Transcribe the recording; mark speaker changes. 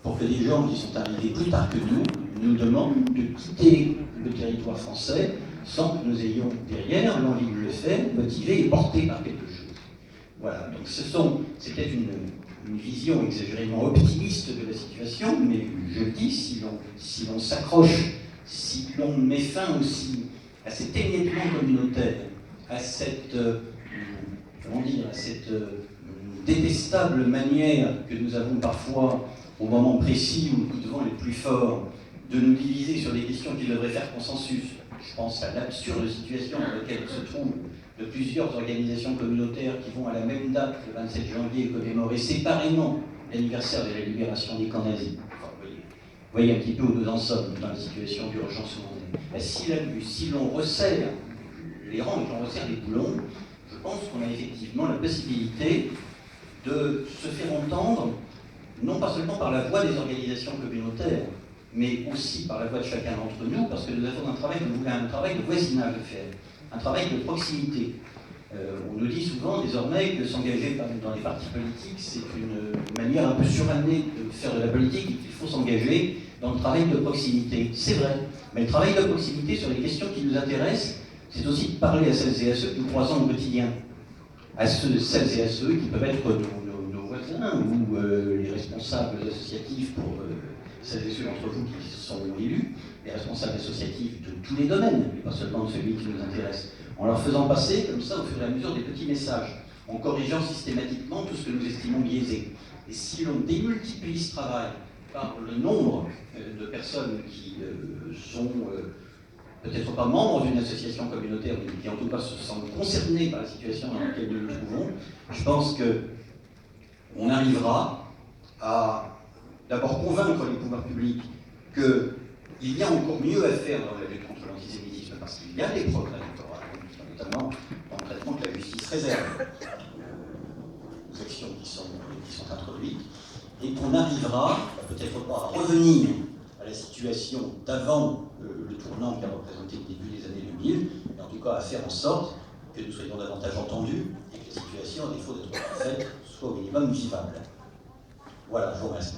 Speaker 1: pour que des gens qui sont arrivés plus tard que nous demandent de quitter le territoire français sans que nous ayons derrière l'envie de le faire, motivés et portés par quelque chose. Voilà, donc c'est peut-être une vision exagérément optimiste de la situation, mais je le dis, si l'on s'accroche, si l'on met fin aussi à cet émiettement communautaire, à cette, à cette détestable manière que nous avons parfois, au moment précis où le coup de vent est le plus fort, de nous diviser sur des questions qui devraient faire consensus. Je pense à l'absurde situation dans laquelle se trouvent de plusieurs organisations communautaires qui vont à la même date, le 27 janvier, commémorer séparément l'anniversaire de la libération des camps nazis. Enfin, vous voyez un petit peu où nous en sommes dans la situation d'urgence mondiale. Si l'on resserre les rangs et qu'on resserre les boulons, je pense qu'on a effectivement la possibilité de se faire entendre, non pas seulement par la voix des organisations communautaires, mais aussi par la voix de chacun d'entre nous, parce que nous avons un travail de voisinage à faire, un travail de proximité. On nous dit souvent désormais que s'engager dans les partis politiques, c'est une manière un peu surannée de faire de la politique et qu'il faut s'engager dans le travail de proximité. C'est vrai, mais le travail de proximité sur les questions qui nous intéressent, c'est aussi de parler à celles et à ceux que nous croisons au quotidien, à celles et à ceux qui peuvent être nos voisins ou les responsables associatifs pour celles et ceux d'entre vous qui sont élus, les responsables associatifs de tous les domaines, mais pas seulement de celui qui nous intéresse, en leur faisant passer comme ça au fur et à mesure des petits messages, en corrigeant systématiquement tout ce que nous estimons biaisé. Et si l'on démultiplie ce travail par le nombre de personnes qui sont peut-être pas membres d'une association communautaire, mais qui en tout cas se sentent concernés par la situation dans laquelle nous nous trouvons, je pense qu'on arrivera à d'abord convaincre les pouvoirs publics qu'il y a encore mieux à faire dans la lutte contre l'antisémitisme, parce qu'il y a des progrès, notamment dans le traitement que la justice réserve aux actions qui sont introduites, et qu'on arrivera, peut-être pas à revenir à la situation d'avant le tournant qui a représenté le début des années 2000, mais en tout cas à faire en sorte que nous soyons davantage entendus et que la situation, à défaut d'être parfaite, soit au minimum vivable. Voilà, je vous remercie.